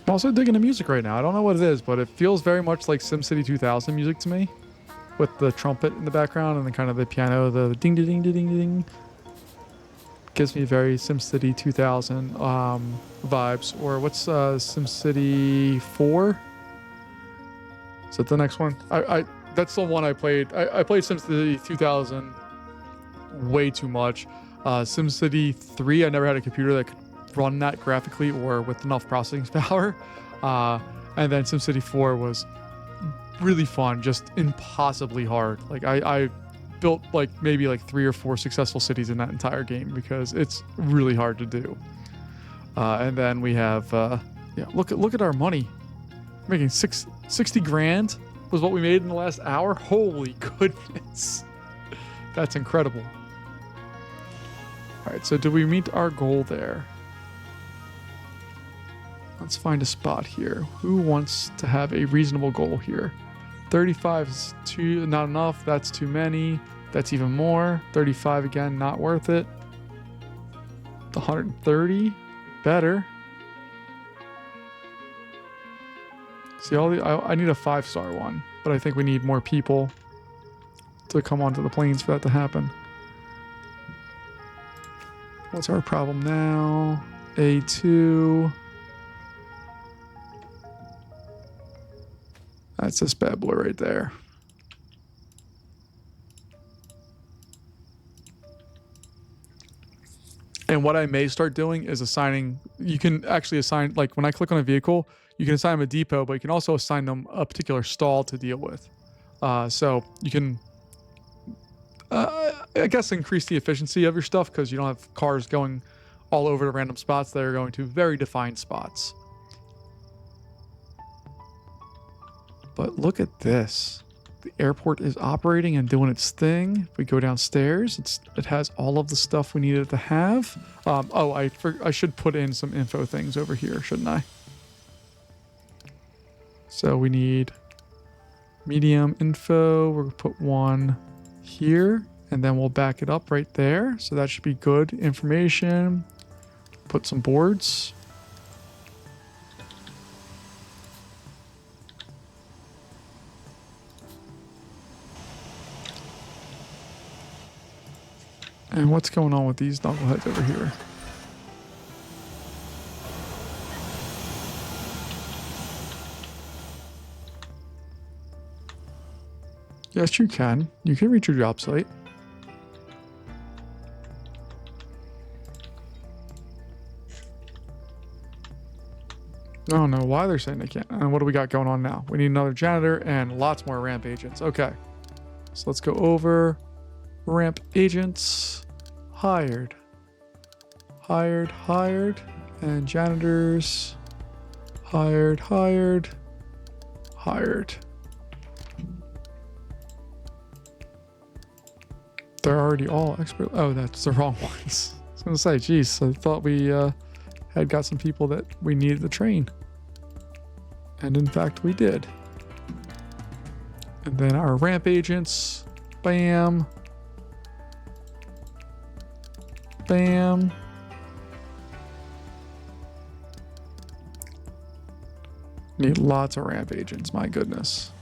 I'm also digging the music right now. I don't know what it is, but it feels very much like SimCity 2000 music to me, with the trumpet in the background and then kind of the piano, the ding ding ding ding ding. Gives me very SimCity 2000 vibes. Or what's SimCity 4? Is that the next one? That's the one I played. I played SimCity 2000 way too much. SimCity 3, I never had a computer that could run that graphically or with enough processing power. And then SimCity 4 was really fun, just impossibly hard. Like I built maybe 3 or 4 successful cities in that entire game because it's really hard to do. And then we have yeah, look at our money. We're making 60 grand was what we made in the last hour. Holy goodness. That's incredible. All right, so did we meet our goal there? Let's find a spot here. Who wants to have a reasonable goal here? 35 is not enough. That's too many. That's even more. 35 again, not worth it. 130, better. See, I need a 5-star one, but I think we need more people to come onto the planes for that to happen. What's our problem now? A2. That's this bad boy right there. And what I may start doing is assigning, you can actually assign, when I click on a vehicle, you can assign them a depot, but you can also assign them a particular stall to deal with. So you can, I guess, increase the efficiency of your stuff because you don't have cars going all over to random spots. They're going to very defined spots. But look at this. The airport is operating and doing its thing. If we go downstairs, it has all of the stuff we needed to have. Oh, I should put in some info things over here, shouldn't I? So we need medium info. We're going to put one here, and then we'll back it up right there. So that should be good information. Put some boards. And what's going on with these knuckleheads over here? Yes, you can. You can reach your job site. I don't know why they're saying they can't. And what do we got going on now? We need another janitor and lots more ramp agents. Okay. So let's go over ramp agents. Hired. Hired. And janitors. Hired. They're already all expert. Oh, that's the wrong ones. I was going to say, geez, I thought we had got some people that we needed to train. And in fact, we did. And then our ramp agents. Bam. Bam. Need lots of ramp agents, my goodness.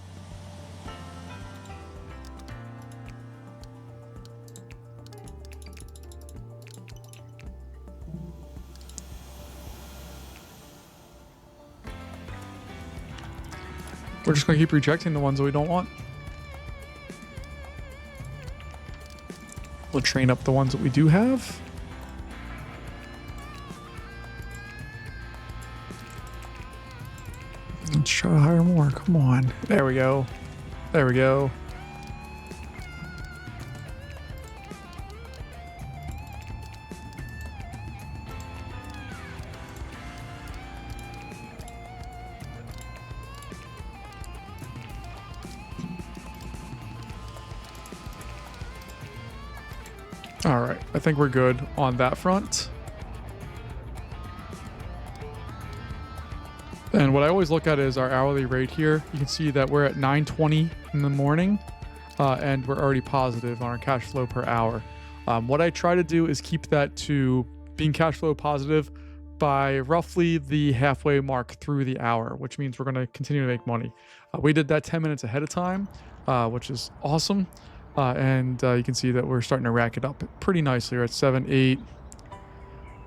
We're just going to keep rejecting the ones that we don't want. We'll train up the ones that we do have. Let's try to hire more. Come on. There we go. There we go. All right, I think we're good on that front. And what I always look at is our hourly rate here. You can see that we're at 9:20 in the morning, and we're already positive on our cash flow per hour. What I try to do is keep that to being cash flow positive by roughly the halfway mark through the hour, which means we're going to continue to make money. We did that 10 minutes ahead of time, which is awesome. And you can see that we're starting to rack it up pretty nicely. We're at 7, 8.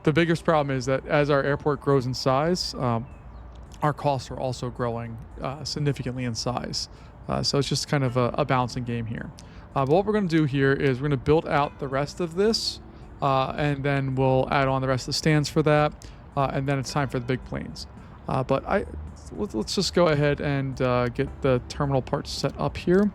The biggest problem is that as our airport grows in size, our costs are also growing significantly in size. So it's just kind of a balancing game here. But what we're going to do here is we're going to build out the rest of this, and then we'll add on the rest of the stands for that, and then it's time for the big planes. But let's just go ahead and get the terminal parts set up here.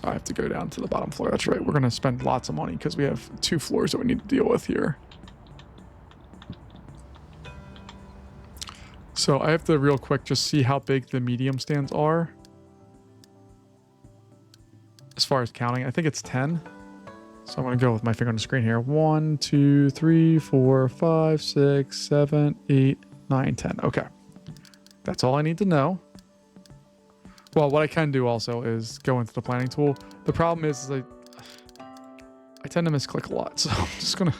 I have to go down to the bottom floor. That's right. We're going to spend lots of money because we have 2 floors that we need to deal with here. So I have to real quick just see how big the medium stands are. As far as counting, I think it's 10. So I'm going to go with my finger on the screen here. 1, 2, 3, 4, 5, 6, 7, 8, 9, 10. Okay. That's all I need to know. Well, what I can do also is go into the planning tool. The problem is I tend to misclick a lot. So I'm just going to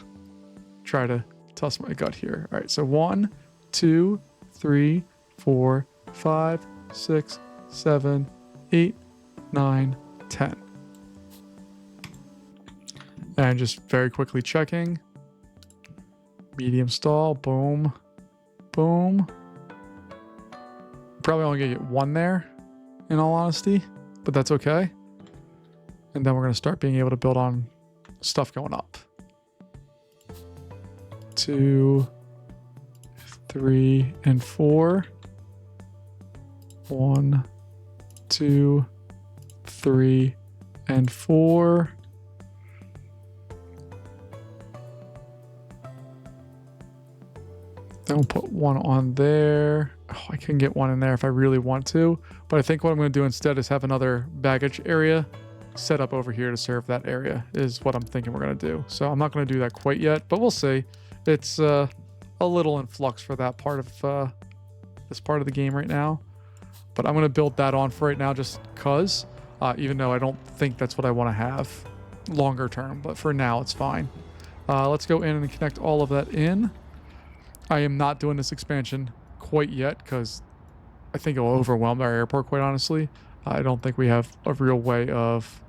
try to toss my gut here. All right. So 1, 2, 3, 4, 5, 6, 7, 8, 9, 10. And just very quickly checking. Medium stall. Boom. Boom. Probably only going to get 1 there, in all honesty, but that's okay. And then we're going to start being able to build on stuff going up. 2, 3, and 4. 1, 2, 3, and 4. Then we'll put 1 on there. Oh, I can get one in there if I really want to, but I think what I'm going to do instead is have another baggage area set up over here to serve that area is what I'm thinking we're going to do. So I'm not going to do that quite yet, but we'll see. It's a little in flux for that part of this part of the game right now, but I'm going to build that on for right now just because, even though I don't think that's what I want to have longer term, but for now it's fine. Let's go in and connect all of that in. I am not doing this expansion quite yet because I think it will overwhelm our airport, quite honestly. I don't think we have a real way of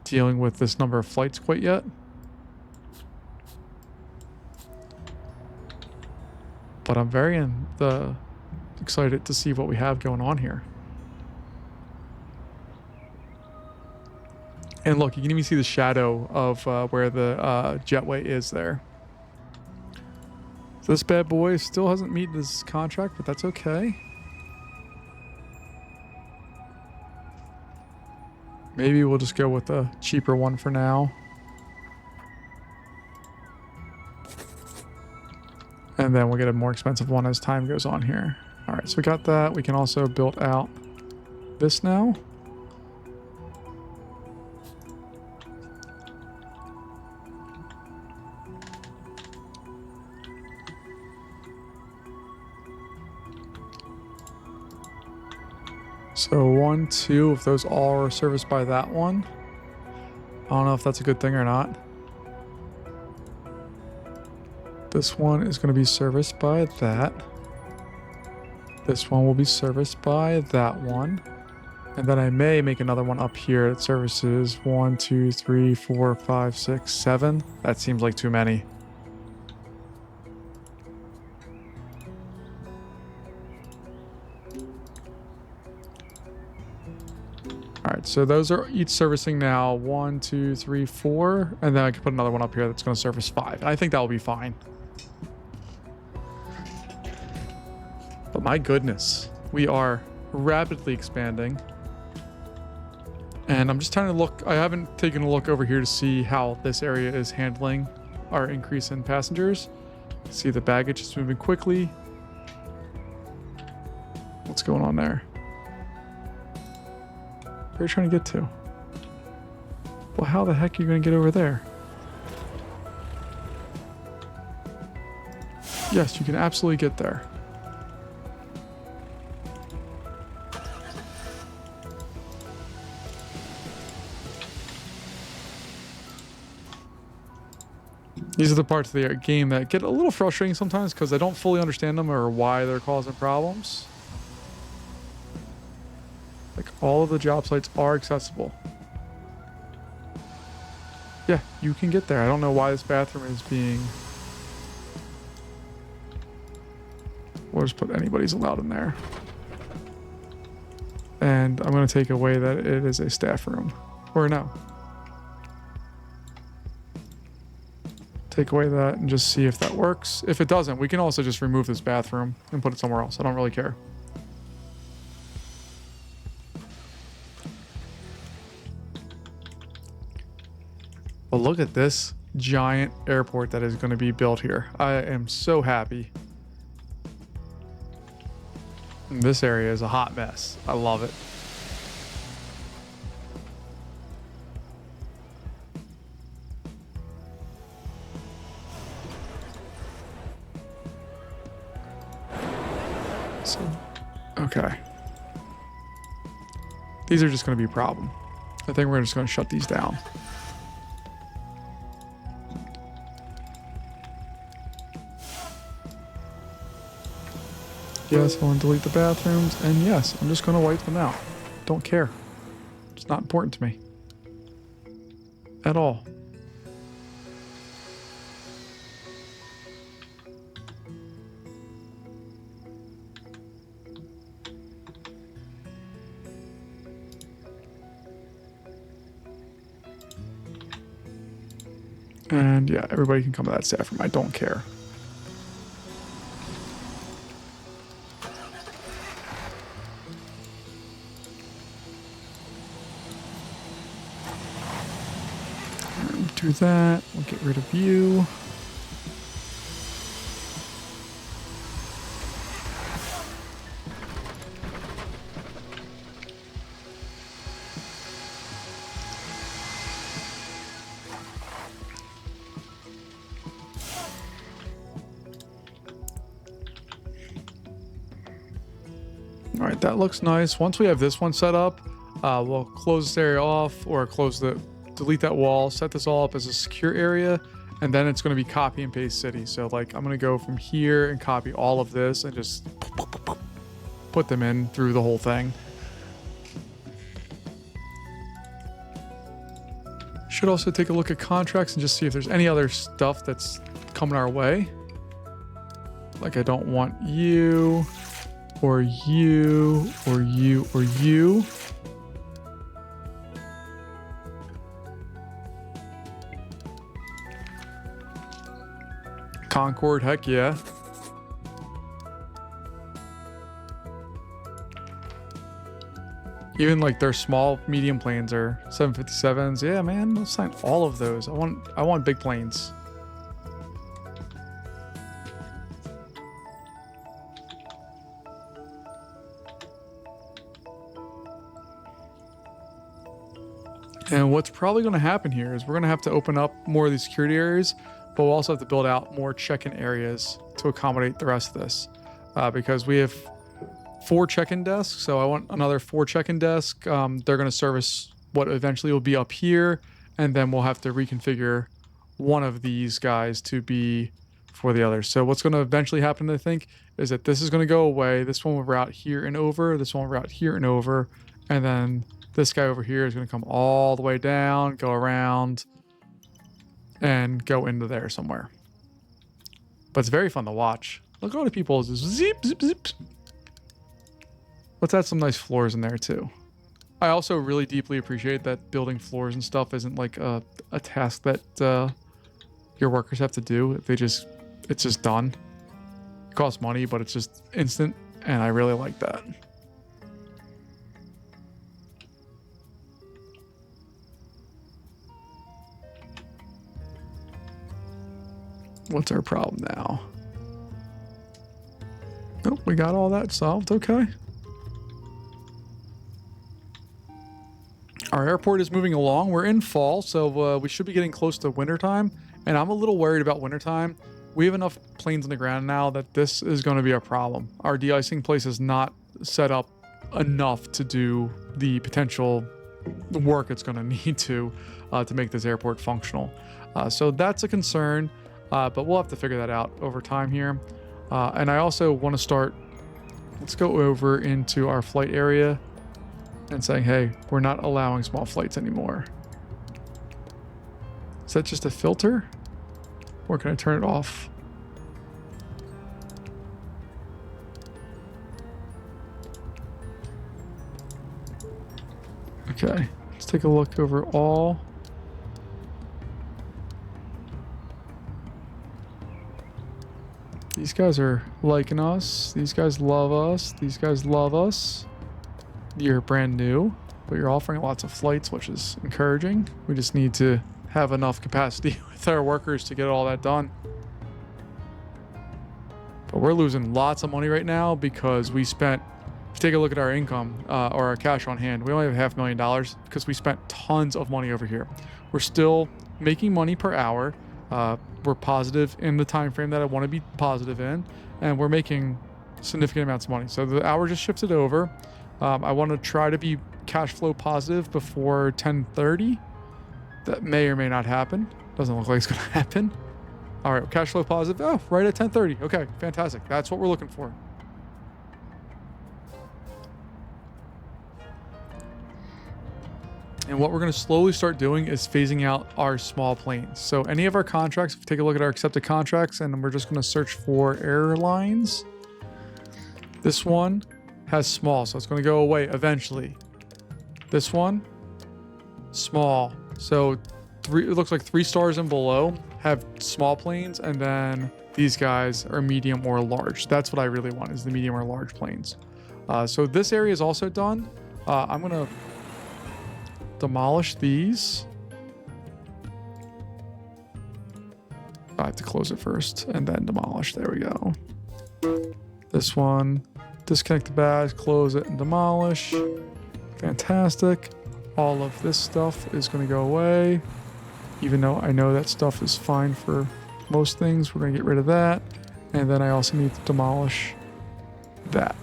dealing with this number of flights quite yet. But I'm very excited to see what we have going on here. And look, you can even see the shadow of where the jetway is there. So this bad boy still hasn't met this contract, but that's okay. Maybe we'll just go with a cheaper one for now. And then we'll get a more expensive one as time goes on here. All right, so we got that. We can also build out this now. So 1, 2, if those all are serviced by that one. I don't know if that's a good thing or not. This one is going to be serviced by that. This one will be serviced by that one. And then I may make another one up here that services 1, 2, 3, 4, 5, 6, 7. That seems like too many. Alright, so those are each servicing now 1, 2, 3, 4, and then I can put another one up here that's going to service 5. I think that will be fine. But my goodness, we are rapidly expanding. And I'm just trying to look, I haven't taken a look over here to see how this area is handling our increase in passengers. See the baggage is moving quickly. What's going on there? Where are you trying to get to? Well, how the heck are you going to get over there? Yes, you can absolutely get there. These are the parts of the game that get a little frustrating sometimes because I don't fully understand them or why they're causing problems. Like, all of the job sites are accessible. Yeah, you can get there. I don't know why this bathroom is being... We'll just put anybody's allowed in there. And I'm going to take away that it is a staff room. Or no. Take away that and just see if that works. If it doesn't, we can also just remove this bathroom and put it somewhere else. I don't really care. But look at this giant airport that is going to be built here. I am so happy. And this area is a hot mess. I love it. So, okay. These are just going to be a problem. I think we're just going to shut these down. Yes, I want to delete the bathrooms, and yes, I'm just going to wipe them out. Don't care. It's not important to me. At all. And yeah, everybody can come to that staff room. I don't care. Do that. We'll get rid of you. All right, that looks nice. Once we have this one set up, we'll close this area off, or delete that wall, set this all up as a secure area, and then it's going to be copy and paste city. So like I'm going to go from here and copy all of this and just put them in through the whole thing. Should also take a look at contracts and just see if there's any other stuff that's coming our way. Like I don't want you, or you, or you, or you. Concord, heck yeah. Even like their small, medium planes are 757s. Yeah, man, let's sign all of those. I want big planes. And what's probably going to happen here is we're going to have to open up more of these security areas, but we'll also have to build out more check-in areas to accommodate the rest of this, because we have 4 check-in desks. So I want another 4 check-in desks. They're going to service what eventually will be up here, and then we'll have to reconfigure one of these guys to be for the others. So what's going to eventually happen, I think, is that this is going to go away. This one will route here and over. This one will route here and over, and then this guy over here is going to come all the way down, go around, and go into there somewhere. But it's very fun to watch. Look at all the people just zip, zip, zip. Let's add some nice floors in there too. I also really deeply appreciate that building floors and stuff isn't like a task that your workers have to do. It's just done. It costs money, but it's just instant, and I really like that. What's our problem now? Nope, we got all that solved. Okay. Our airport is moving along. We're in fall, so we should be getting close to wintertime. And I'm a little worried about wintertime. We have enough planes on the ground now that this is going to be a problem. Our de-icing place is not set up enough to do the potential work it's going to need to make this airport functional. So that's a concern. But we'll have to figure that out over time here. And I also want to start, let's go over into our flight area and saying, hey, we're not allowing small flights anymore. Is that just a filter? Or can I turn it off? Okay, let's take a look over all. These guys are liking us. These guys love us. These guys love us. You're brand new, but you're offering lots of flights, which is encouraging. We just need to have enough capacity with our workers to get all that done. But we're losing lots of money right now because we spent, if you take a look at our income or our cash on hand, we only have $500,000 because we spent tons of money over here. We're still making money per hour. We're positive in the time frame that I want to be positive in, and we're making significant amounts of money. So the hour just shifted over. I want to try to be cash flow positive before 10:30. That may or may not happen. Doesn't look like it's going to happen. All right, cash flow positive. Oh, right at 10:30. Okay, fantastic. That's what we're looking for. And what we're going to slowly start doing is phasing out our small planes. So any of our contracts, if you take a look at our accepted contracts, and we're just going to search for airlines. This one has small, so it's going to go away eventually. This one, small. So it looks like 3 stars and below have small planes, and then these guys are medium or large. That's what I really want, is the medium or large planes. So this area is also done. I'm going to demolish these. I have to close it first and then demolish. There we go. This one, disconnect the badge, close it and demolish. Fantastic. All of this stuff is going to go away. Even though I know that stuff is fine for most things, we're going to get rid of that. And then I also need to demolish that.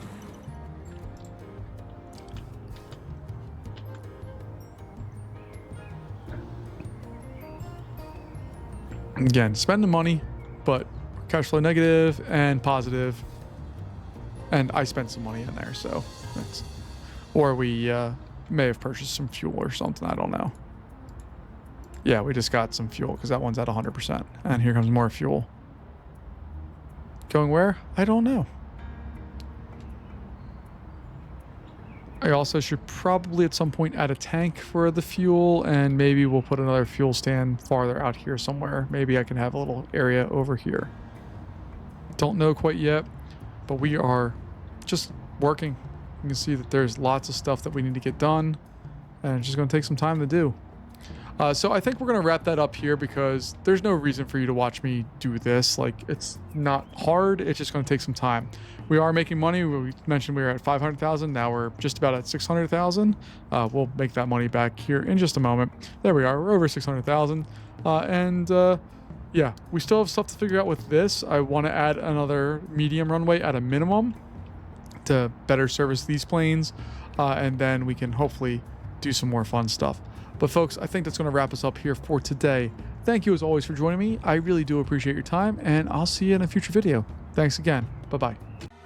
Again, spending money, but cash flow negative and positive. And I spent some money in there, so that's... Or we may have purchased some fuel or something. I don't know. Yeah, we just got some fuel because that one's at 100%. And here comes more fuel. Going where? I don't know. I also should probably at some point add a tank for the fuel, and maybe we'll put another fuel stand farther out here somewhere. Maybe I can have a little area over here. Don't know quite yet, but we are just working. You can see that there's lots of stuff that we need to get done, and it's just going to take some time to do. So I think we're going to wrap that up here because there's no reason for you to watch me do this. Like, it's not hard. It's just going to take some time. We are making money. We mentioned we were at 500,000. Now we're just about at 600,000. We'll make that money back here in just a moment. There we are. We're over 600,000. Yeah, we still have stuff to figure out with this. I want to add another medium runway at a minimum to better service these planes. And then we can hopefully do some more fun stuff. But folks, I think that's going to wrap us up here for today. Thank you as always for joining me. I really do appreciate your time, and I'll see you in a future video. Thanks again. Bye-bye.